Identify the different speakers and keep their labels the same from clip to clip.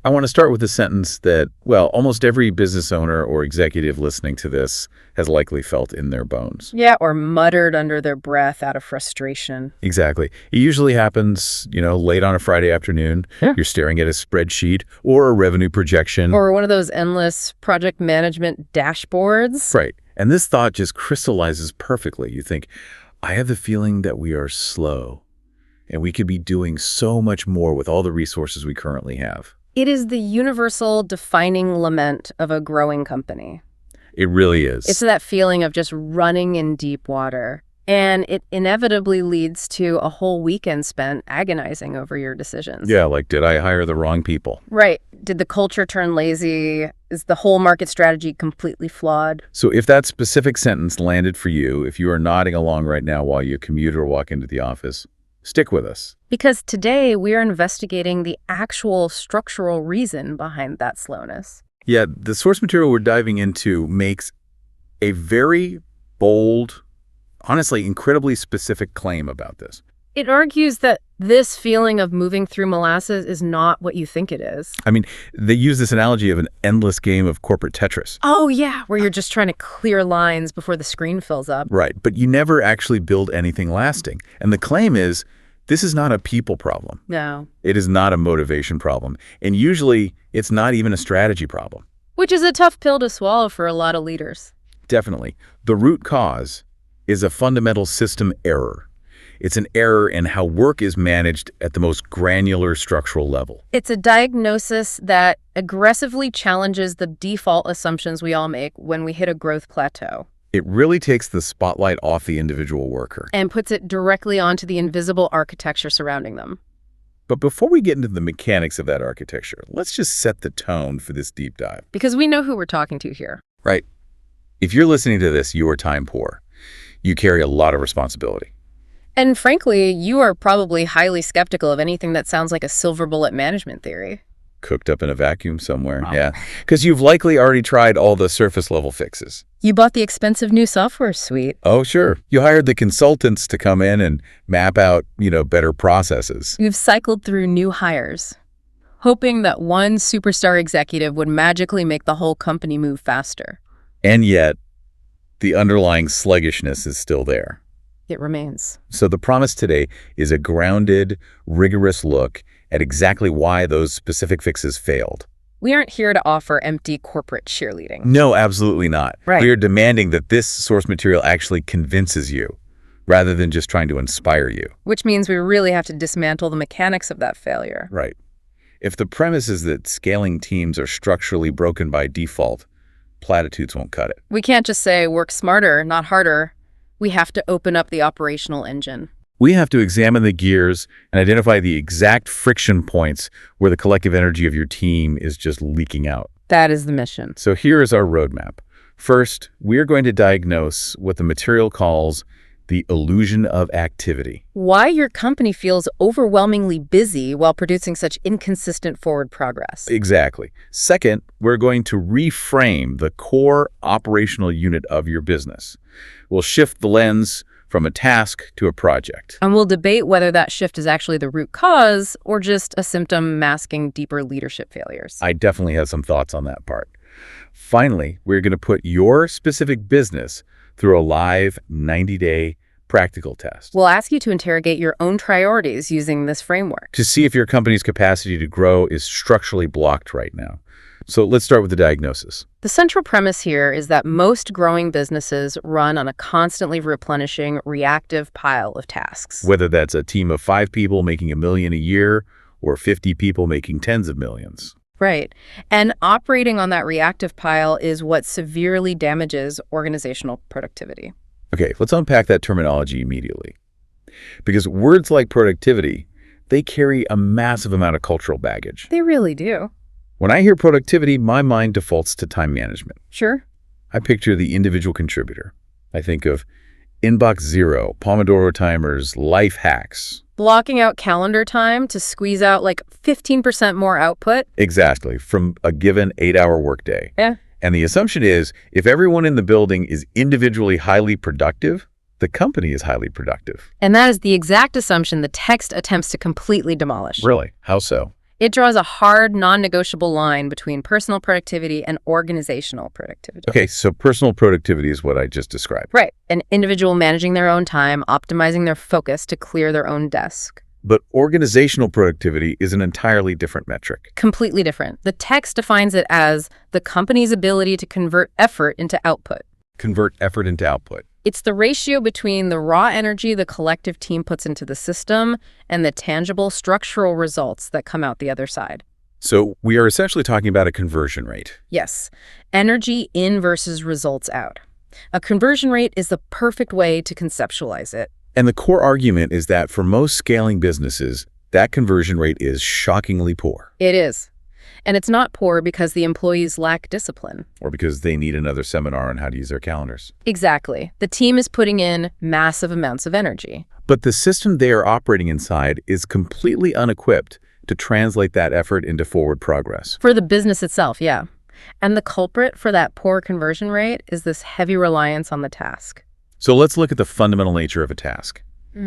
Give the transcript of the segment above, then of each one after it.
Speaker 1: I want to start with a sentence that, well, almost every business owner or executive listening to this has likely felt in their bones.
Speaker 2: Yeah, or muttered under their breath out of frustration.
Speaker 1: Exactly. It usually happens, late on a Friday afternoon.
Speaker 2: Yeah.
Speaker 1: You're staring at a spreadsheet or a revenue projection.
Speaker 2: Or one of those endless project management dashboards.
Speaker 1: Right. And this thought just crystallizes perfectly. You think, I have the feeling that we are slow, and we could be doing so much more with all the resources we currently have.
Speaker 2: It is the universal defining lament of a growing company.
Speaker 1: It really is.
Speaker 2: It's that feeling of just running in deep water. And it inevitably leads to a whole weekend spent agonizing over your decisions.
Speaker 1: Yeah, like, did I hire the wrong people?
Speaker 2: Right. Did the culture turn lazy? Is the whole market strategy completely flawed?
Speaker 1: So if that specific sentence landed for you, if you are nodding along right now while you commute or walk into the office, stick with us.
Speaker 2: Because today we are investigating the actual structural reason behind that slowness.
Speaker 1: Yeah, the source material we're diving into makes a very bold, honestly, incredibly specific claim about this.
Speaker 2: It argues that this feeling of moving through molasses is not what you think it is.
Speaker 1: I mean, they use this analogy of an endless game of corporate Tetris.
Speaker 2: Oh, yeah, where you're just trying to clear lines before the screen fills up.
Speaker 1: Right, but you never actually build anything lasting. And the claim is, this is not a people problem.
Speaker 2: No.
Speaker 1: It is not a motivation problem. And usually, it's not even a strategy problem.
Speaker 2: Which is a tough pill to swallow for a lot of leaders.
Speaker 1: Definitely. The root cause is a fundamental system error. It's an error in how work is managed at the most granular structural level.
Speaker 2: It's a diagnosis that aggressively challenges the default assumptions we all make when we hit a growth plateau.
Speaker 1: It really takes the spotlight off the individual worker.
Speaker 2: And puts it directly onto the invisible architecture surrounding them.
Speaker 1: But before we get into the mechanics of that architecture, let's just set the tone for this deep dive.
Speaker 2: Because we know who we're talking to here.
Speaker 1: Right. If you're listening to this, you are time poor. You carry a lot of responsibility.
Speaker 2: And frankly, you are probably highly skeptical of anything that sounds like a silver bullet management theory.
Speaker 1: Cooked up in a vacuum somewhere, yeah. Because you've likely already tried all the surface level fixes.
Speaker 2: You bought the expensive new software suite.
Speaker 1: Oh, sure. You hired the consultants to come in and map out, better processes.
Speaker 2: You've cycled through new hires, hoping that one superstar executive would magically make the whole company move faster.
Speaker 1: And yet, the underlying sluggishness is still there.
Speaker 2: It remains.
Speaker 1: So the promise today is a grounded, rigorous look at exactly why those specific fixes failed.
Speaker 2: We aren't here to offer empty corporate cheerleading.
Speaker 1: No, absolutely not.
Speaker 2: Right.
Speaker 1: We are demanding that this source material actually convinces you, rather than just trying to inspire you.
Speaker 2: Which means we really have to dismantle the mechanics of that failure.
Speaker 1: Right. If the premise is that scaling teams are structurally broken by default, platitudes won't cut it.
Speaker 2: We can't just say work smarter, not harder. We have to open up the operational engine.
Speaker 1: We have to examine the gears and identify the exact friction points where the collective energy of your team is just leaking out.
Speaker 2: That is the mission.
Speaker 1: So here is our roadmap. First, we are going to diagnose what the material calls the illusion of activity.
Speaker 2: Why your company feels overwhelmingly busy while producing such inconsistent forward progress.
Speaker 1: Exactly. Second, we're going to reframe the core operational unit of your business. We'll shift the lens from a task to a project.
Speaker 2: And we'll debate whether that shift is actually the root cause or just a symptom masking deeper leadership failures.
Speaker 1: I definitely have some thoughts on that part. Finally, we're going to put your specific business through a live 90-day practical test.
Speaker 2: We'll ask you to interrogate your own priorities using this framework.
Speaker 1: To see if your company's capacity to grow is structurally blocked right now. So let's start with the diagnosis.
Speaker 2: The central premise here is that most growing businesses run on a constantly replenishing reactive pile of tasks.
Speaker 1: Whether that's a team of 5 people making $1 million a year or 50 people making tens of millions.
Speaker 2: Right. And operating on that reactive pile is what severely damages organizational productivity.
Speaker 1: Okay, let's unpack that terminology immediately. Because words like productivity, they carry a massive amount of cultural baggage.
Speaker 2: They really do.
Speaker 1: When I hear productivity, my mind defaults to time management.
Speaker 2: Sure.
Speaker 1: I picture the individual contributor. I think of inbox zero, Pomodoro timers, life hacks.
Speaker 2: Blocking out calendar time to squeeze out like 15% more output.
Speaker 1: Exactly, from a given 8-hour workday.
Speaker 2: Yeah.
Speaker 1: And the assumption is, if everyone in the building is individually highly productive, the company is highly productive.
Speaker 2: And that is the exact assumption the text attempts to completely demolish.
Speaker 1: Really? How so?
Speaker 2: It draws a hard, non-negotiable line between personal productivity and organizational productivity.
Speaker 1: Okay, so personal productivity is what I just described.
Speaker 2: Right. An individual managing their own time, optimizing their focus to clear their own desk.
Speaker 1: But organizational productivity is an entirely different metric.
Speaker 2: Completely different. The text defines it as the company's ability to convert effort into output.
Speaker 1: Convert effort into output.
Speaker 2: It's the ratio between the raw energy the collective team puts into the system and the tangible structural results that come out the other side.
Speaker 1: So we are essentially talking about a conversion rate.
Speaker 2: Yes, energy in versus results out. A conversion rate is the perfect way to conceptualize it.
Speaker 1: And the core argument is that for most scaling businesses, that conversion rate is shockingly poor.
Speaker 2: It is. And it's not poor because the employees lack discipline.
Speaker 1: Or because they need another seminar on how to use their calendars.
Speaker 2: Exactly. The team is putting in massive amounts of energy.
Speaker 1: But the system they are operating inside is completely unequipped to translate that effort into forward progress.
Speaker 2: For the business itself, yeah. And the culprit for that poor conversion rate is this heavy reliance on the task.
Speaker 1: So let's look at the fundamental nature of a task.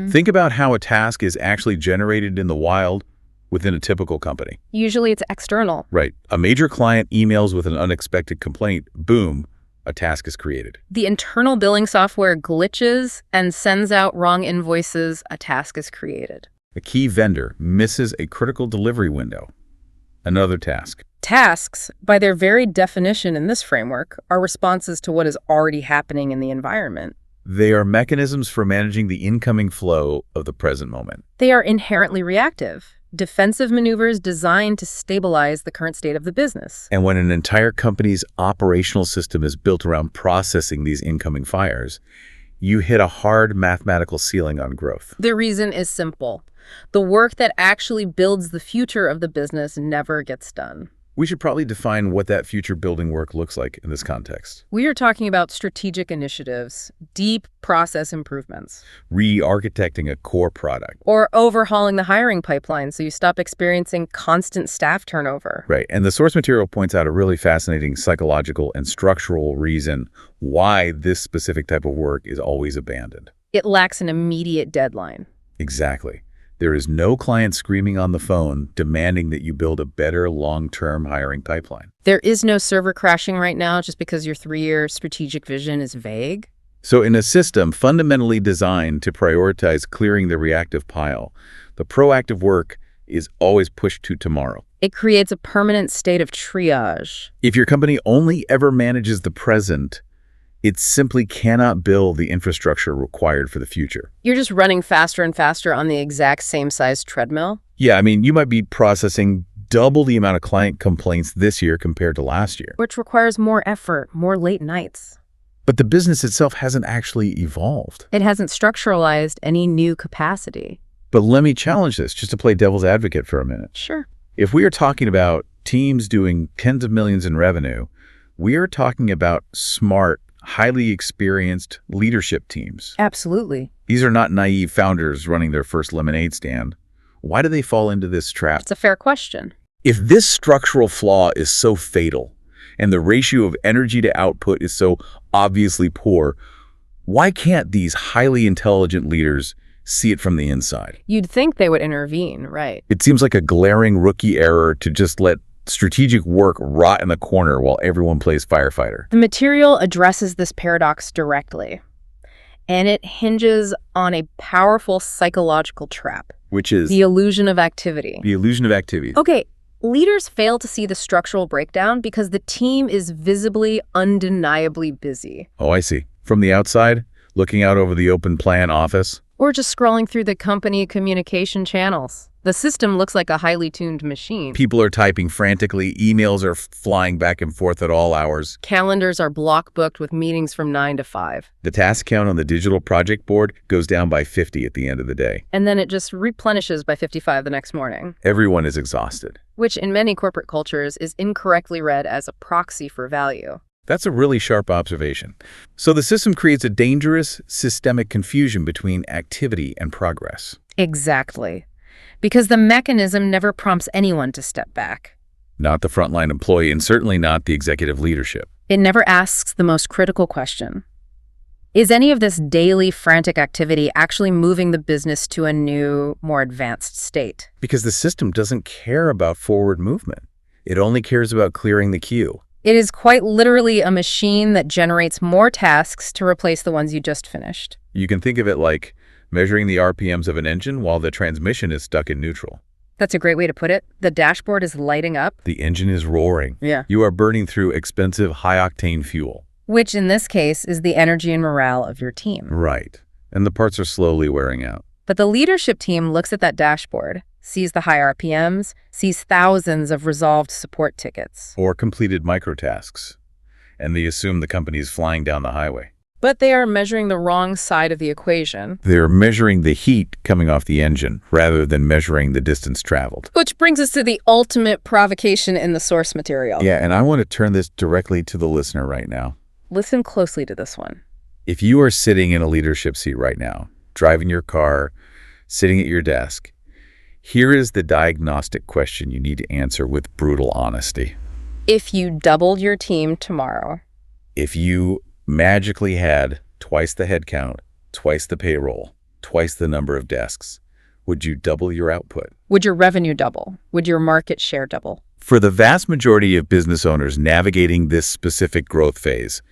Speaker 1: Think about how a task is actually generated in the wild within a typical company.
Speaker 2: Usually it's external.
Speaker 1: Right. A major client emails with an unexpected complaint. Boom, a task is created.
Speaker 2: The internal billing software glitches and sends out wrong invoices. A task is created.
Speaker 1: A key vendor misses a critical delivery window. Another task.
Speaker 2: Tasks, by their very definition in this framework, are responses to what is already happening in the environment.
Speaker 1: They are mechanisms for managing the incoming flow of the present moment.
Speaker 2: They are inherently reactive, defensive maneuvers designed to stabilize the current state of the business.
Speaker 1: And when an entire company's operational system is built around processing these incoming fires, you hit a hard mathematical ceiling on growth.
Speaker 2: The reason is simple. The work that actually builds the future of the business never gets done.
Speaker 1: We should probably define what that future building work looks like in this context.
Speaker 2: We are talking about strategic initiatives, deep process improvements,
Speaker 1: Re-architecting a core product.
Speaker 2: or overhauling the hiring pipeline so you stop experiencing constant staff turnover.
Speaker 1: Right. And the source material points out a really fascinating psychological and structural reason why this specific type of work is always abandoned.
Speaker 2: It lacks an immediate deadline.
Speaker 1: Exactly. There is no client screaming on the phone demanding that you build a better long-term hiring pipeline.
Speaker 2: There is no server crashing right now just because your 3-year strategic vision is vague.
Speaker 1: So in a system fundamentally designed to prioritize clearing the reactive pile, the proactive work is always pushed to tomorrow.
Speaker 2: It creates a permanent state of triage.
Speaker 1: If your company only ever manages the present, it simply cannot build the infrastructure required for the future.
Speaker 2: You're just running faster and faster on the exact same size treadmill.
Speaker 1: Yeah, I mean, you might be processing double the amount of client complaints this year compared to last year.
Speaker 2: Which requires more effort, more late nights.
Speaker 1: But the business itself hasn't actually evolved.
Speaker 2: It hasn't structuralized any new capacity.
Speaker 1: But let me challenge this just to play devil's advocate for a minute.
Speaker 2: Sure.
Speaker 1: If we are talking about teams doing tens of millions in revenue, we are talking about smart, highly experienced leadership teams.
Speaker 2: Absolutely.
Speaker 1: These are not naive founders running their first lemonade stand. Why do they fall into this trap?
Speaker 2: It's a fair question.
Speaker 1: If this structural flaw is so fatal and the ratio of energy to output is so obviously poor, why can't these highly intelligent leaders see it from the inside?
Speaker 2: You'd think they would intervene, right?
Speaker 1: It seems like a glaring rookie error to just let strategic work rot in the corner while everyone plays firefighter.
Speaker 2: The material addresses this paradox directly, and it hinges on a powerful psychological trap.
Speaker 1: Which is
Speaker 2: The illusion of activity.
Speaker 1: the illusion of activity.
Speaker 2: Okay, leaders fail to see the structural breakdown because the team is visibly, undeniably busy.
Speaker 1: Oh, I see. From the outside, looking out over the open plan office.
Speaker 2: Or just scrolling through the company communication channels. The system looks like a highly tuned machine.
Speaker 1: People are typing frantically. Emails are flying back and forth at all hours.
Speaker 2: Calendars are block booked with meetings from 9 to 5.
Speaker 1: The task count on the digital project board goes down by 50 at the end of the day.
Speaker 2: And then it just replenishes by 55 the next morning,
Speaker 1: Everyone is exhausted.
Speaker 2: which in many corporate cultures is incorrectly read as a proxy for value.
Speaker 1: That's a really sharp observation. So the system creates a dangerous systemic confusion between activity and progress.
Speaker 2: Exactly. Because the mechanism never prompts anyone to step back.
Speaker 1: Not the frontline employee and certainly not the executive leadership.
Speaker 2: It never asks the most critical question. Is any of this daily frantic activity actually moving the business to a new, more advanced state?
Speaker 1: Because the system doesn't care about forward movement. It only cares about clearing the queue.
Speaker 2: It is quite literally a machine that generates more tasks to replace the ones you just finished.
Speaker 1: You can think of it like measuring the RPMs of an engine while the transmission is stuck in neutral.
Speaker 2: That's a great way to put it. The dashboard is lighting up.
Speaker 1: The engine is roaring.
Speaker 2: Yeah.
Speaker 1: You are burning through expensive, high-octane fuel.
Speaker 2: Which, in this case, is the energy and morale of your team.
Speaker 1: Right. And the parts are slowly wearing out.
Speaker 2: But the leadership team looks at that dashboard, sees the high RPMs, sees thousands of resolved support tickets.
Speaker 1: Or completed microtasks. And they assume the company is flying down the highway.
Speaker 2: But they are measuring the wrong side of the equation.
Speaker 1: They're measuring the heat coming off the engine rather than measuring the distance traveled.
Speaker 2: Which brings us to the ultimate provocation in the source material.
Speaker 1: Yeah, and I want to turn this directly to the listener right now.
Speaker 2: Listen closely to this one.
Speaker 1: If you are sitting in a leadership seat right now, driving your car, sitting at your desk, here is the diagnostic question you need to answer with brutal honesty.
Speaker 2: If you doubled your team tomorrow,
Speaker 1: If you magically had twice the headcount, twice the payroll, twice the number of desks, would you double your output?
Speaker 2: would your revenue double? Would your market share double?
Speaker 1: For the vast majority of business owners navigating this specific growth phase,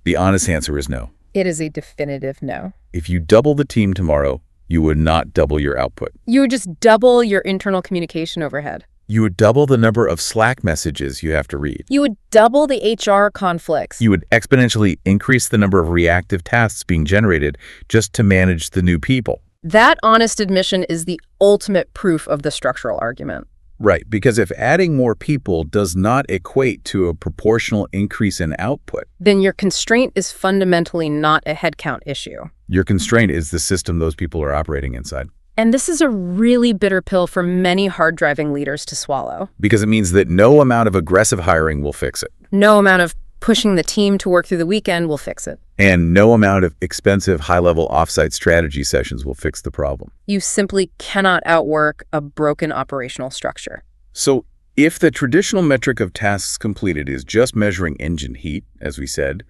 Speaker 1: the honest answer is no.
Speaker 2: It is a definitive no.
Speaker 1: If you double the team tomorrow, you would not double your output.
Speaker 2: You would just double your internal communication overhead.
Speaker 1: You would double the number of Slack messages you have to read.
Speaker 2: You would double the HR conflicts.
Speaker 1: You would exponentially increase the number of reactive tasks being generated just to manage the new people.
Speaker 2: That honest admission is the ultimate proof of the structural argument.
Speaker 1: Right, because if adding more people does not equate to a proportional increase in output,
Speaker 2: Then your constraint is fundamentally not a headcount issue.
Speaker 1: your constraint is the system those people are operating inside.
Speaker 2: And this is a really bitter pill for many hard-driving leaders to swallow.
Speaker 1: Because it means that no amount of aggressive hiring will fix it.
Speaker 2: No amount of pushing the team to work through the weekend will fix it.
Speaker 1: And no amount of expensive high-level offsite strategy sessions will fix the problem.
Speaker 2: You simply cannot outwork a broken operational structure.
Speaker 1: So if the traditional metric of tasks completed is just measuring engine heat, as we said,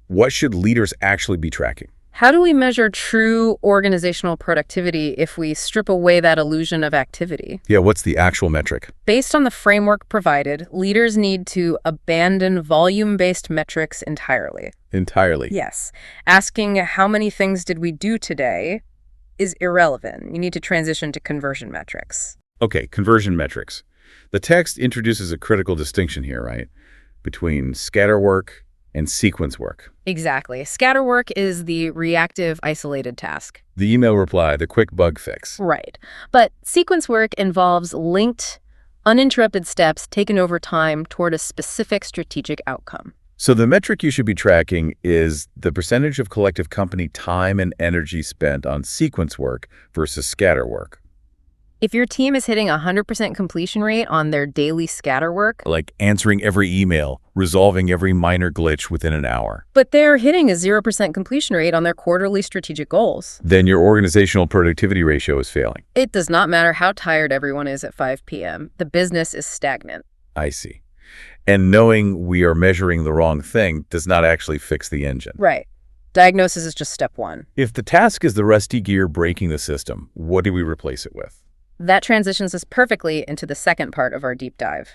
Speaker 1: what should leaders actually be tracking?
Speaker 2: How do we measure true organizational productivity if we strip away that illusion of activity?
Speaker 1: Yeah, what's the actual metric?
Speaker 2: Based on the framework provided, leaders need to abandon volume-based metrics entirely.
Speaker 1: Entirely.
Speaker 2: Yes. Asking how many things did we do today is irrelevant. You need to transition to conversion metrics.
Speaker 1: Okay, conversion metrics. The text introduces a critical distinction here, right? Between scatter work and sequence work.
Speaker 2: Exactly. Scatter work is the reactive, isolated task.
Speaker 1: The email reply, the quick bug fix.
Speaker 2: Right. But sequence work involves linked, uninterrupted steps taken over time toward a specific strategic outcome.
Speaker 1: So the metric you should be tracking is the percentage of collective company time and energy spent on sequence work versus scatter work.
Speaker 2: If your team is hitting 100% completion rate on their daily scatter work,
Speaker 1: Like answering every email, resolving every minor glitch within an hour.
Speaker 2: but they're hitting a 0% completion rate on their quarterly strategic goals,
Speaker 1: Then your organizational productivity ratio is failing.
Speaker 2: it does not matter how tired everyone is at 5 p.m. The business is stagnant.
Speaker 1: I see. And knowing we are measuring the wrong thing does not actually fix the engine.
Speaker 2: Right. Diagnosis is just step one.
Speaker 1: If the task is the rusty gear breaking the system, what do we replace it with?
Speaker 2: That transitions us perfectly into the second part of our deep dive,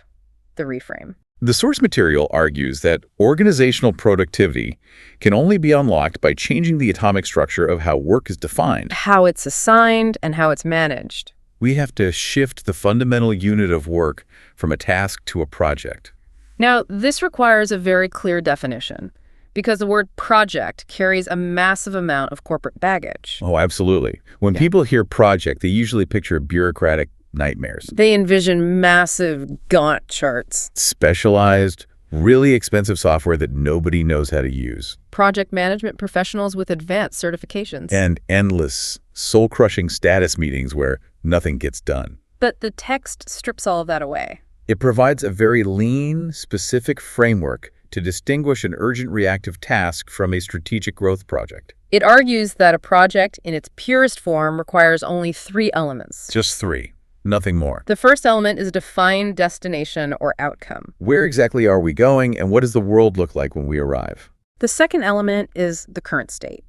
Speaker 2: the reframe.
Speaker 1: The source material argues that organizational productivity can only be unlocked by changing the atomic structure of how work is defined.
Speaker 2: How it's assigned and how it's managed.
Speaker 1: We have to shift the fundamental unit of work from a task to a project.
Speaker 2: Now, this requires a very clear definition, because the word project carries a massive amount of corporate baggage.
Speaker 1: Oh, absolutely. When people hear project, they usually picture bureaucratic nightmares.
Speaker 2: They envision massive Gantt charts,
Speaker 1: Specialized, really expensive software that nobody knows how to use.
Speaker 2: project management professionals with advanced certifications.
Speaker 1: And endless, soul-crushing status meetings where nothing gets done.
Speaker 2: But the text strips all of that away.
Speaker 1: It provides a very lean, specific framework to distinguish an urgent reactive task from a strategic growth project.
Speaker 2: It argues that a project in its purest form requires only 3 elements.
Speaker 1: Just 3, nothing more.
Speaker 2: The first element is a defined destination or outcome.
Speaker 1: Where exactly are we going, and what does the world look like when we arrive?
Speaker 2: The second element is the current state.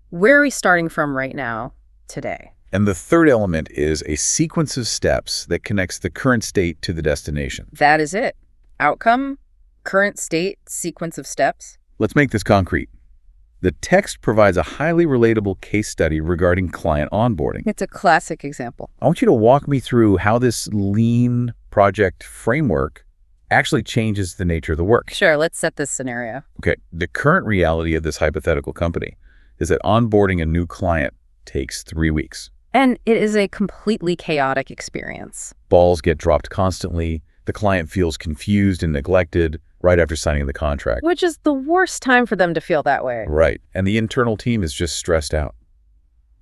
Speaker 2: Where are we starting from right now, today?
Speaker 1: And the third element is a sequence of steps that connects the current state to the destination.
Speaker 2: That is it. Outcome, current state, sequence of steps.
Speaker 1: Let's make this concrete. The text provides a highly relatable case study regarding client onboarding.
Speaker 2: It's a classic example.
Speaker 1: I want you to walk me through how this lean project framework actually changes the nature of the work.
Speaker 2: Sure, let's set this scenario.
Speaker 1: Okay, the current reality of this hypothetical company is that onboarding a new client takes 3 weeks.
Speaker 2: And it is a completely chaotic experience.
Speaker 1: Balls get dropped constantly. The client feels confused and neglected right after signing the contract.
Speaker 2: Which is the worst time for them to feel that way.
Speaker 1: Right. And the internal team is just stressed out.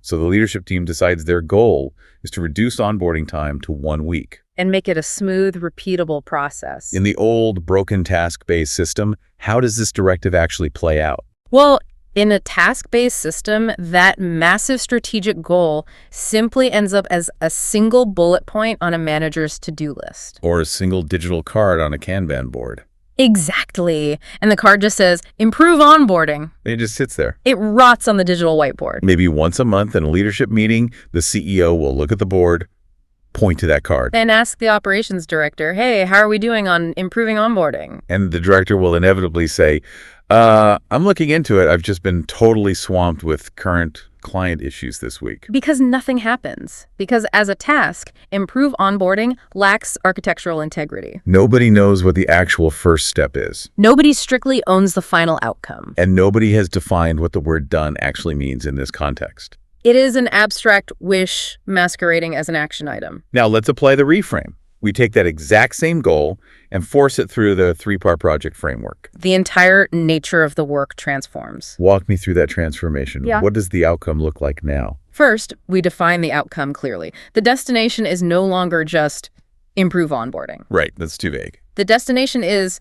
Speaker 1: So the leadership team decides their goal is to reduce onboarding time to 1 week.
Speaker 2: And make it a smooth, repeatable process.
Speaker 1: In the old, broken task-based system, how does this directive actually play out?
Speaker 2: Well, in a task-based system, that massive strategic goal simply ends up as a single bullet point on a manager's to-do list.
Speaker 1: Or a single digital card on a Kanban board.
Speaker 2: Exactly. And the card just says, improve onboarding.
Speaker 1: It just sits there.
Speaker 2: It rots on the digital whiteboard.
Speaker 1: Maybe once a month in a leadership meeting, the CEO will look at the board, point to that card.
Speaker 2: And ask the operations director, hey, how are we doing on improving onboarding?
Speaker 1: And the director will inevitably say, I'm looking into it. I've just been totally swamped with current client issues this week.
Speaker 2: Because nothing happens. Because as a task, improve onboarding lacks architectural integrity.
Speaker 1: Nobody knows what the actual first step is.
Speaker 2: Nobody strictly owns the final outcome.
Speaker 1: And nobody has defined what the word done actually means in this context.
Speaker 2: It is an abstract wish masquerading as an action item.
Speaker 1: Now let's apply the reframe. We take that exact same goal and force it through the 3-part project framework.
Speaker 2: The entire nature of the work transforms.
Speaker 1: Walk me through that transformation.
Speaker 2: Yeah.
Speaker 1: What does the outcome look like now?
Speaker 2: First, we define the outcome clearly. The destination is no longer just improve onboarding.
Speaker 1: Right, that's too vague.
Speaker 2: The destination is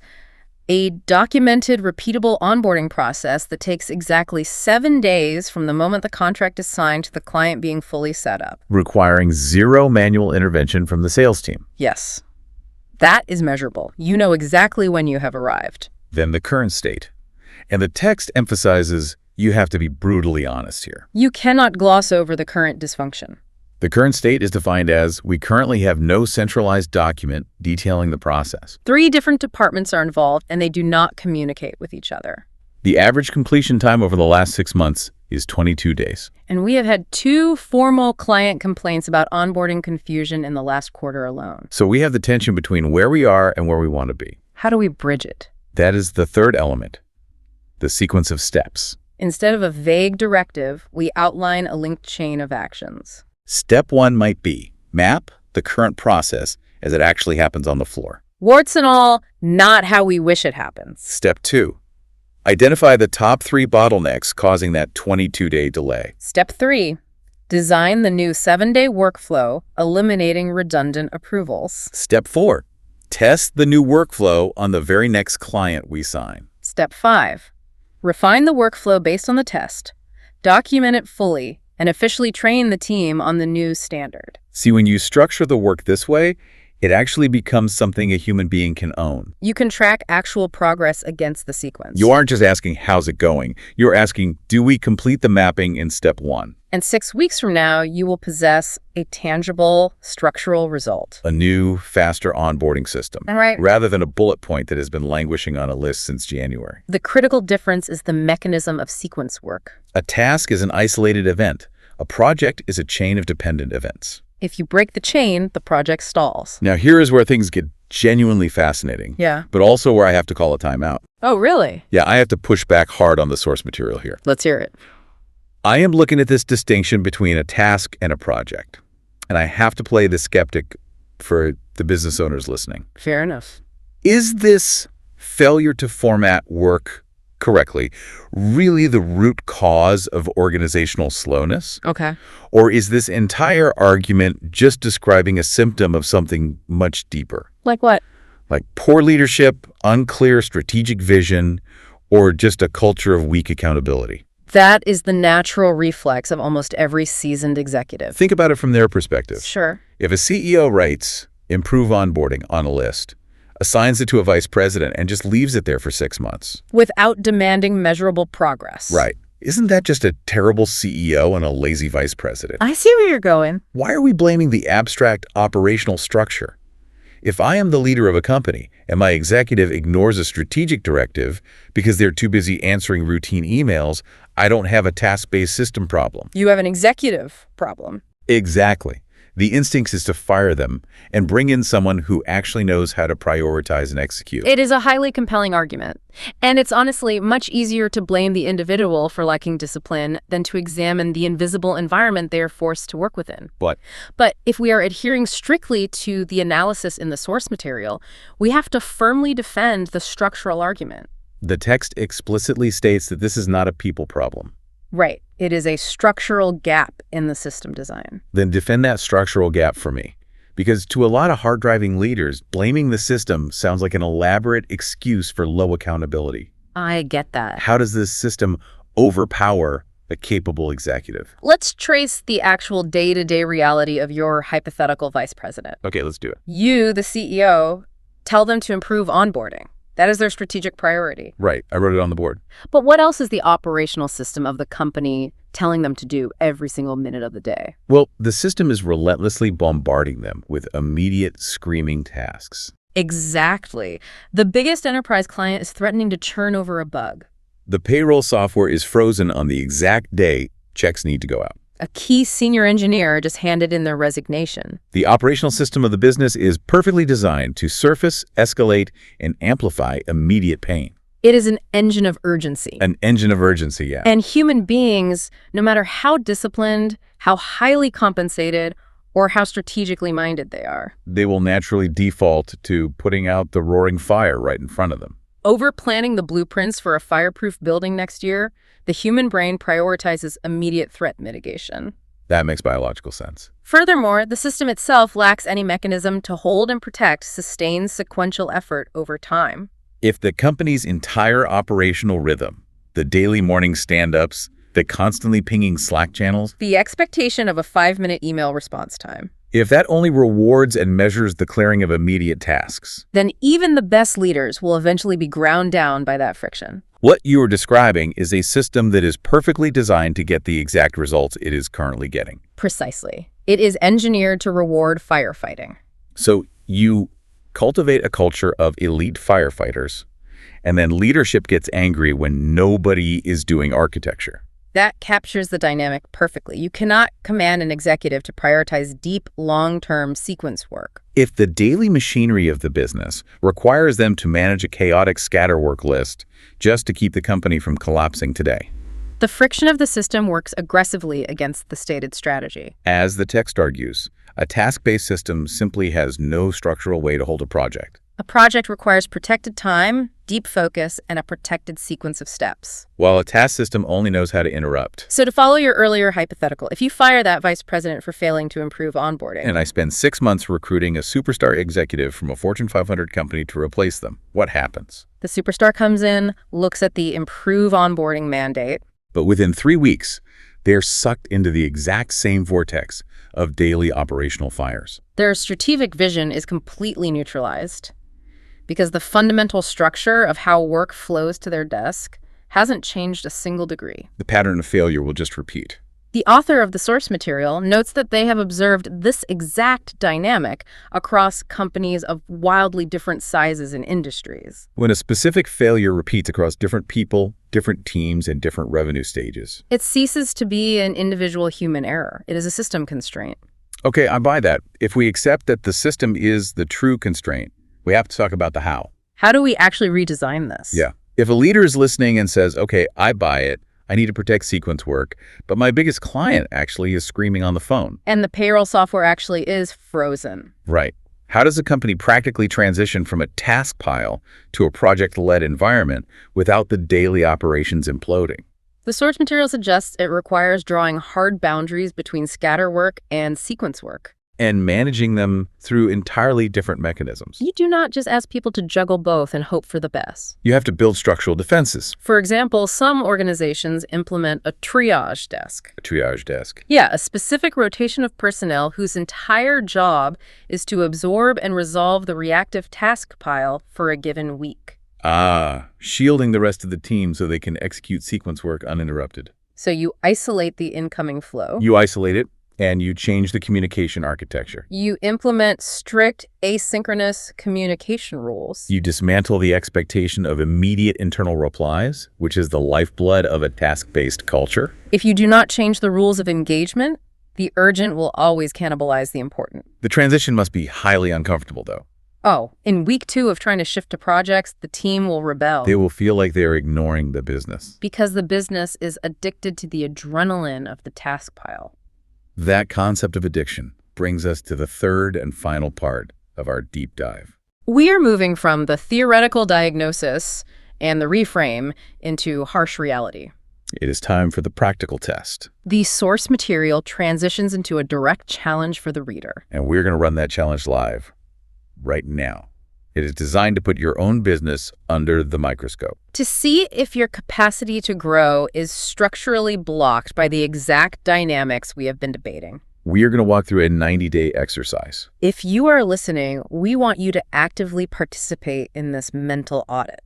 Speaker 2: a documented, repeatable onboarding process that takes exactly 7 days from the moment the contract is signed to the client being fully set up.
Speaker 1: Requiring 0 manual intervention from the sales team.
Speaker 2: Yes. That is measurable. You know exactly when you have arrived.
Speaker 1: Then the current state. And the text emphasizes you have to be brutally honest here.
Speaker 2: You cannot gloss over the current dysfunction.
Speaker 1: The current state is defined as, we currently have no centralized document detailing the process.
Speaker 2: 3 different departments are involved, and they do not communicate with each other.
Speaker 1: The average completion time over the last 6 months is 22 days.
Speaker 2: And we have had 2 formal client complaints about onboarding confusion in the last quarter alone.
Speaker 1: So we have the tension between where we are and where we want to be.
Speaker 2: How do we bridge it?
Speaker 1: That is the third element, the sequence of steps.
Speaker 2: Instead of a vague directive, we outline a linked chain of actions.
Speaker 1: Step 1 might be, map the current process as it actually happens on the floor.
Speaker 2: Warts and all, not how we wish it happens.
Speaker 1: Step 2, identify the top 3 bottlenecks causing that 22-day delay.
Speaker 2: Step 3, design the new 7-day workflow, eliminating redundant approvals.
Speaker 1: Step 4, test the new workflow on the very next client we sign.
Speaker 2: Step 5, refine the workflow based on the test, document it fully, and officially train the team on the new standard.
Speaker 1: See, when you structure the work this way, it actually becomes something a human being can own.
Speaker 2: You can track actual progress against the sequence.
Speaker 1: You aren't just asking, how's it going? You're asking, do we complete the mapping in step 1?
Speaker 2: And 6 weeks from now, you will possess a tangible, structural result.
Speaker 1: A new, faster onboarding system.
Speaker 2: Right.
Speaker 1: Rather than a bullet point that has been languishing on a list since January.
Speaker 2: The critical difference is the mechanism of sequence work.
Speaker 1: A task is an isolated event. A project is a chain of dependent events.
Speaker 2: If you break the chain, the project stalls.
Speaker 1: Now here is where things get genuinely fascinating.
Speaker 2: Yeah.
Speaker 1: But also where I have to call a timeout.
Speaker 2: Oh, really?
Speaker 1: Yeah, I have to push back hard on the source material here.
Speaker 2: Let's hear it.
Speaker 1: I am looking at this distinction between a task and a project. And I have to play the skeptic for the business owners listening.
Speaker 2: Fair enough.
Speaker 1: Is this failure to format work correctly really the root cause of organizational slowness?
Speaker 2: Okay.
Speaker 1: Or is this entire argument just describing a symptom of something much deeper?
Speaker 2: Like what?
Speaker 1: Like poor leadership, unclear strategic vision, or just a culture of weak accountability?
Speaker 2: That is the natural reflex of almost every seasoned executive.
Speaker 1: Think about it from their perspective.
Speaker 2: Sure.
Speaker 1: If a CEO writes, improve onboarding on a list, assigns it to a vice president, and just leaves it there for 6 months.
Speaker 2: Without demanding measurable progress.
Speaker 1: Right. Isn't that just a terrible CEO and a lazy vice president?
Speaker 2: I see where you're going.
Speaker 1: Why are we blaming the abstract operational structure? If I am the leader of a company and my executive ignores a strategic directive because they're too busy answering routine emails, I don't have a task-based system problem.
Speaker 2: You have an executive problem.
Speaker 1: Exactly. The instinct is to fire them and bring in someone who actually knows how to prioritize and execute.
Speaker 2: It is a highly compelling argument. And it's honestly much easier to blame the individual for lacking discipline than to examine the invisible environment they are forced to work within.
Speaker 1: But
Speaker 2: if we are adhering strictly to the analysis in the source material, we have to firmly defend the structural argument.
Speaker 1: the text explicitly states that this is not a people problem.
Speaker 2: Right. It is a structural gap in the system design.
Speaker 1: Then defend that structural gap for me. Because to a lot of hard-driving leaders, blaming the system sounds like an elaborate excuse for low accountability.
Speaker 2: I get that.
Speaker 1: How does this system overpower a capable executive?
Speaker 2: Let's trace the actual day-to-day reality of your hypothetical vice president.
Speaker 1: Okay, let's do it.
Speaker 2: You, the CEO, tell them to improve onboarding. That is their strategic priority.
Speaker 1: Right, I wrote it on the board.
Speaker 2: But what else is the operational system of the company telling them to do every single minute of the day?
Speaker 1: Well, the system is relentlessly bombarding them with immediate screaming tasks.
Speaker 2: Exactly. The biggest enterprise client is threatening to churn over a bug.
Speaker 1: The payroll software is frozen on the exact day checks need to go out.
Speaker 2: A key senior engineer just handed in their resignation.
Speaker 1: The operational system of the business is perfectly designed to surface, escalate, and amplify immediate pain.
Speaker 2: It is an engine of urgency.
Speaker 1: An engine of urgency, yeah.
Speaker 2: And human beings, no matter how disciplined, how highly compensated, or how strategically minded they are,
Speaker 1: They will naturally default to putting out the roaring fire right in front of them.
Speaker 2: over-planning the blueprints for a fireproof building next year, the human brain prioritizes immediate threat mitigation.
Speaker 1: That makes biological sense.
Speaker 2: Furthermore, the system itself lacks any mechanism to hold and protect sustained sequential effort over time.
Speaker 1: If the company's entire operational rhythm, the daily morning stand-ups, the constantly pinging Slack channels,
Speaker 2: The expectation of a 5-minute email response time,
Speaker 1: if that only rewards and measures the clearing of immediate tasks,
Speaker 2: then even the best leaders will eventually be ground down by that friction.
Speaker 1: what you are describing is a system that is perfectly designed to get the exact results it is currently getting.
Speaker 2: Precisely. It is engineered to reward firefighting.
Speaker 1: So you cultivate a culture of elite firefighters, and then leadership gets angry when nobody is doing architecture.
Speaker 2: That captures the dynamic perfectly. You cannot command an executive to prioritize deep, long-term sequence work.
Speaker 1: If the daily machinery of the business requires them to manage a chaotic scatterwork list just to keep the company from collapsing today,
Speaker 2: The friction of the system works aggressively against the stated strategy.
Speaker 1: as the text argues, a task-based system simply has no structural way to hold a project.
Speaker 2: A project requires protected time, deep focus, and a protected sequence of steps.
Speaker 1: While a task system only knows how to interrupt.
Speaker 2: So to follow your earlier hypothetical, if you fire that vice president for failing to improve onboarding,
Speaker 1: And I spend 6 months recruiting a superstar executive from a Fortune 500 company to replace them, what happens?
Speaker 2: the superstar comes in, looks at the improve onboarding mandate,
Speaker 1: But within 3 weeks, they're sucked into the exact same vortex of daily operational fires.
Speaker 2: their strategic vision is completely neutralized because the fundamental structure of how work flows to their desk hasn't changed a single degree.
Speaker 1: The pattern of failure will just repeat.
Speaker 2: The author of the source material notes that they have observed this exact dynamic across companies of wildly different sizes and industries.
Speaker 1: When a specific failure repeats across different people, different teams, and different revenue stages.
Speaker 2: It ceases to be an individual human error. It is a system constraint.
Speaker 1: Okay, I buy that. If we accept that the system is the true constraint, we have to talk about the how.
Speaker 2: How do we actually redesign this?
Speaker 1: Yeah. If a leader is listening and says, okay, I buy it, I need to protect sequence work, but my biggest client actually is screaming on the phone.
Speaker 2: And the payroll software actually is frozen.
Speaker 1: Right. How does a company practically transition from a task pile to a project-led environment without the daily operations imploding?
Speaker 2: The source material suggests it requires drawing hard boundaries between scatter work and sequence work.
Speaker 1: and managing them through entirely different mechanisms.
Speaker 2: You do not just ask people to juggle both and hope for the best.
Speaker 1: You have to build structural defenses.
Speaker 2: For example, some organizations implement a triage desk.
Speaker 1: A triage desk.
Speaker 2: Yeah, a specific rotation of personnel whose entire job is to absorb and resolve the reactive task pile for a given week.
Speaker 1: Shielding the rest of the team so they can execute sequence work uninterrupted.
Speaker 2: So you isolate the incoming flow.
Speaker 1: You isolate it, and you change the communication architecture.
Speaker 2: You implement strict asynchronous communication rules.
Speaker 1: You dismantle the expectation of immediate internal replies, which is the lifeblood of a task-based culture.
Speaker 2: If you do not change the rules of engagement, the urgent will always cannibalize the important.
Speaker 1: The transition must be highly uncomfortable, though.
Speaker 2: Oh, in week 2 of trying to shift to projects, the team will rebel.
Speaker 1: They will feel like they are ignoring the business.
Speaker 2: Because the business is addicted to the adrenaline of the task pile.
Speaker 1: That concept of addiction brings us to the third and final part of our deep dive.
Speaker 2: We are moving from the theoretical diagnosis and the reframe into harsh reality.
Speaker 1: It is time for the practical test.
Speaker 2: The source material transitions into a direct challenge for the reader.
Speaker 1: And we're going to run that challenge live right now. It is designed to put your own business under the microscope.
Speaker 2: To see if your capacity to grow is structurally blocked by the exact dynamics we have been debating.
Speaker 1: We are going to walk through a 90-day exercise.
Speaker 2: If you are listening, we want you to actively participate in this mental audit.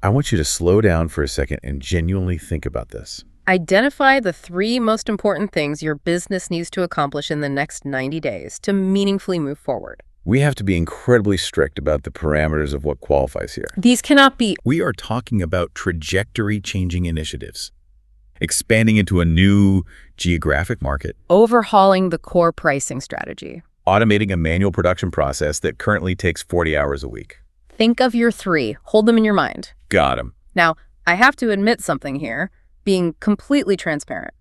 Speaker 1: I want you to slow down for a second and genuinely think about this.
Speaker 2: Identify the 3 most important things your business needs to accomplish in the next 90 days to meaningfully move forward.
Speaker 1: We have to be incredibly strict about the parameters of what qualifies here.
Speaker 2: These cannot be.
Speaker 1: We are talking about trajectory-changing initiatives, expanding into a new geographic market,
Speaker 2: Overhauling the core pricing strategy.
Speaker 1: automating a manual production process that currently takes 40 hours a week.
Speaker 2: Think of your 3. Hold them in your mind.
Speaker 1: Got him.
Speaker 2: Now, I have to admit something here, being completely transparent.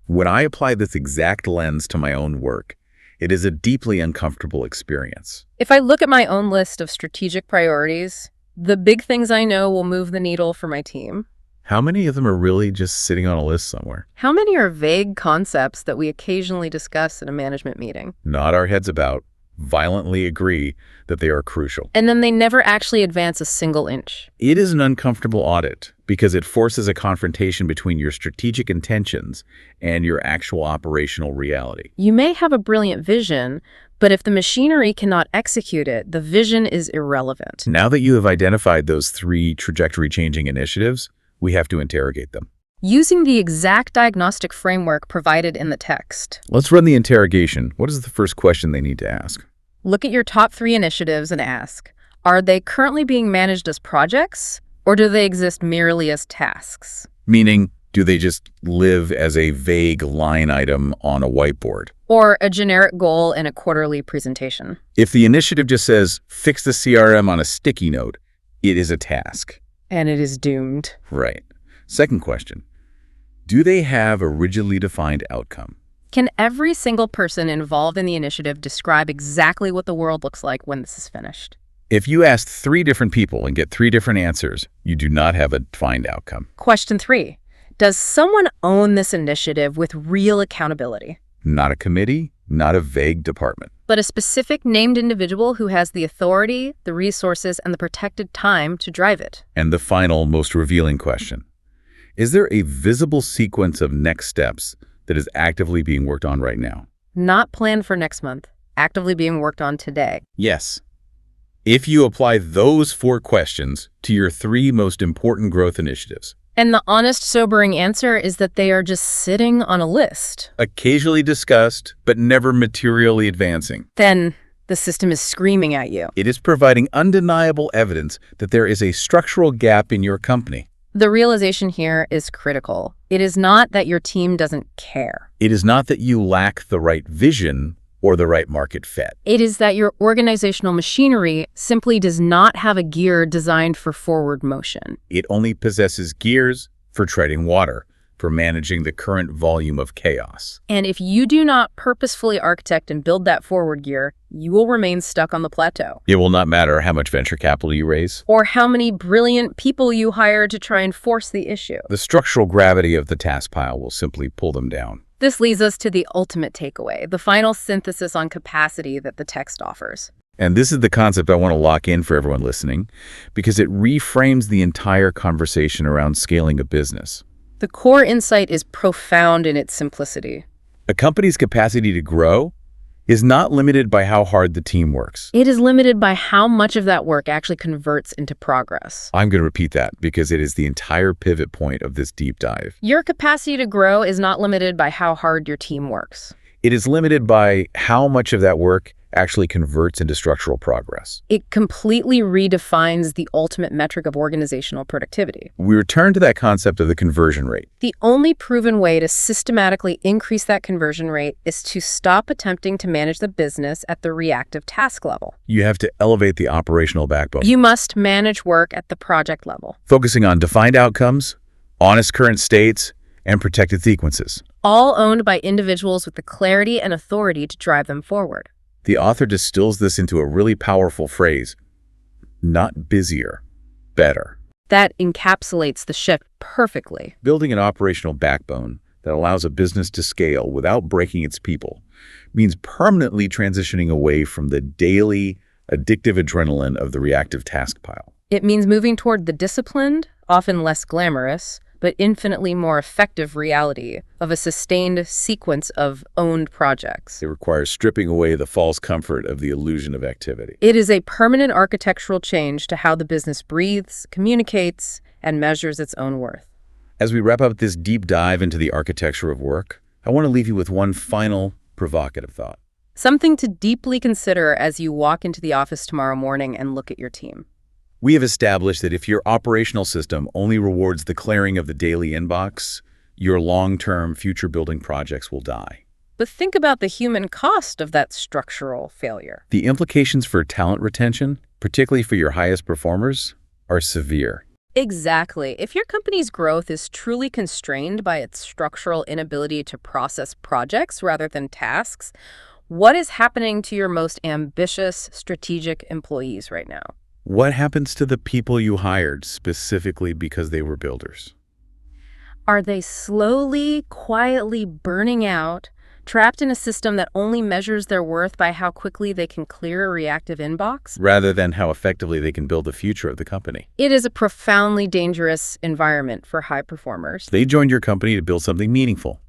Speaker 1: When I apply this exact lens to my own work, it is a deeply uncomfortable experience.
Speaker 2: If I look at my own list of strategic priorities, the big things I know will move the needle for my team.
Speaker 1: How many of them are really just sitting on a list somewhere?
Speaker 2: How many are vague concepts that we occasionally discuss in a management meeting?
Speaker 1: Nod our heads about, violently agree that they are crucial.
Speaker 2: And then they never actually advance a single inch.
Speaker 1: It is an uncomfortable audit because it forces a confrontation between your strategic intentions and your actual operational reality.
Speaker 2: You may have a brilliant vision, but if the machinery cannot execute it, the vision is irrelevant.
Speaker 1: Now that you have identified those 3 trajectory-changing initiatives, we have to interrogate them.
Speaker 2: Using the exact diagnostic framework provided in the text.
Speaker 1: Let's run the interrogation. What is the first question they need to ask?
Speaker 2: Look at your top 3 initiatives and ask, are they currently being managed as projects, or do they exist merely as tasks?
Speaker 1: Meaning, do they just live as a vague line item on a whiteboard?
Speaker 2: Or a generic goal in a quarterly presentation?
Speaker 1: If the initiative just says, fix the CRM on a sticky note, it is a task.
Speaker 2: And it is doomed.
Speaker 1: Right. Second question, do they have a rigidly defined outcome?
Speaker 2: Can every single person involved in the initiative describe exactly what the world looks like when this is finished?
Speaker 1: If you ask 3 different people and get 3 different answers, you do not have a defined outcome.
Speaker 2: Question 3. Does someone own this initiative with real accountability?
Speaker 1: Not a committee, not a vague department.
Speaker 2: But a specific named individual who has the authority, the resources, and the protected time to drive it.
Speaker 1: And the final, most revealing question. Is there a visible sequence of next steps that is actively being worked on right now?
Speaker 2: Not planned for next month, actively being worked on today.
Speaker 1: Yes. If you apply those 4 questions to your 3 most important growth initiatives.
Speaker 2: And the honest, sobering answer is that they are just sitting on a list.
Speaker 1: Occasionally discussed, but never materially advancing.
Speaker 2: Then the system is screaming at you.
Speaker 1: It is providing undeniable evidence that there is a structural gap in your company.
Speaker 2: The realization here is critical. It is not that your team doesn't care.
Speaker 1: It is not that you lack the right vision or the right market fit.
Speaker 2: It is that your organizational machinery simply does not have a gear designed for forward motion.
Speaker 1: It only possesses gears for treading water, for managing the current volume of chaos.
Speaker 2: And if you do not purposefully architect and build that forward gear, you will remain stuck on the plateau.
Speaker 1: It will not matter how much venture capital you raise,
Speaker 2: Or how many brilliant people you hire to try and force the issue.
Speaker 1: the structural gravity of the task pile will simply pull them down.
Speaker 2: This leads us to the ultimate takeaway, the final synthesis on capacity that the text offers.
Speaker 1: And this is the concept I want to lock in for everyone listening, because it reframes the entire conversation around scaling a business.
Speaker 2: The core insight is profound in its simplicity.
Speaker 1: A company's capacity to grow is not limited by how hard the team works.
Speaker 2: It is limited by how much of that work actually converts into progress.
Speaker 1: I'm going to repeat that because it is the entire pivot point of this deep dive.
Speaker 2: Your capacity to grow is not limited by how hard your team works.
Speaker 1: It is limited by how much of that work actually converts into structural progress.
Speaker 2: It completely redefines the ultimate metric of organizational productivity.
Speaker 1: We return to that concept of the conversion rate.
Speaker 2: The only proven way to systematically increase that conversion rate is to stop attempting to manage the business at the reactive task level.
Speaker 1: You have to elevate the operational backbone.
Speaker 2: You must manage work at the project level,
Speaker 1: focusing on defined outcomes, honest current states, and protected sequences.
Speaker 2: all owned by individuals with the clarity and authority to drive them forward.
Speaker 1: The author distills this into a really powerful phrase: not busier, better.
Speaker 2: That encapsulates the shift perfectly.
Speaker 1: Building an operational backbone that allows a business to scale without breaking its people means permanently transitioning away from the daily, addictive adrenaline of the reactive task pile.
Speaker 2: It means moving toward the disciplined, often less glamorous, but infinitely more effective reality of a sustained sequence of owned projects.
Speaker 1: It requires stripping away the false comfort of the illusion of activity.
Speaker 2: It is a permanent architectural change to how the business breathes, communicates, and measures its own worth.
Speaker 1: As we wrap up this deep dive into the architecture of work, I want to leave you with one final provocative thought.
Speaker 2: Something to deeply consider as you walk into the office tomorrow morning and look at your team.
Speaker 1: We have established that if your operational system only rewards the clearing of the daily inbox, your long-term future-building projects will die.
Speaker 2: But think about the human cost of that structural failure.
Speaker 1: The implications for talent retention, particularly for your highest performers, are severe.
Speaker 2: Exactly. If your company's growth is truly constrained by its structural inability to process projects rather than tasks, what is happening to your most ambitious, strategic employees right now?
Speaker 1: What happens to the people you hired specifically because they were builders?
Speaker 2: Are they slowly, quietly burning out, trapped in a system that only measures their worth by how quickly they can clear a reactive inbox?
Speaker 1: Rather than how effectively they can build the future of the company.
Speaker 2: It is a profoundly dangerous environment for high performers.
Speaker 1: They joined your company to build something meaningful,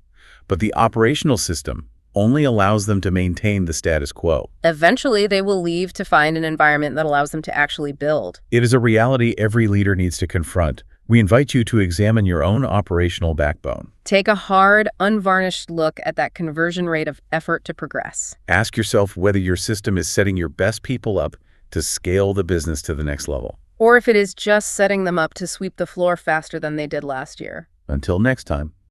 Speaker 1: but the operational system only allows them to maintain the status quo.
Speaker 2: Eventually, they will leave to find an environment that allows them to actually build.
Speaker 1: It is a reality every leader needs to confront. We invite you to examine your own operational backbone.
Speaker 2: Take a hard, unvarnished look at that conversion rate of effort to progress.
Speaker 1: Ask yourself whether your system is setting your best people up to scale the business to the next level.
Speaker 2: Or if it is just setting them up to sweep the floor faster than they did last year.
Speaker 1: Until next time.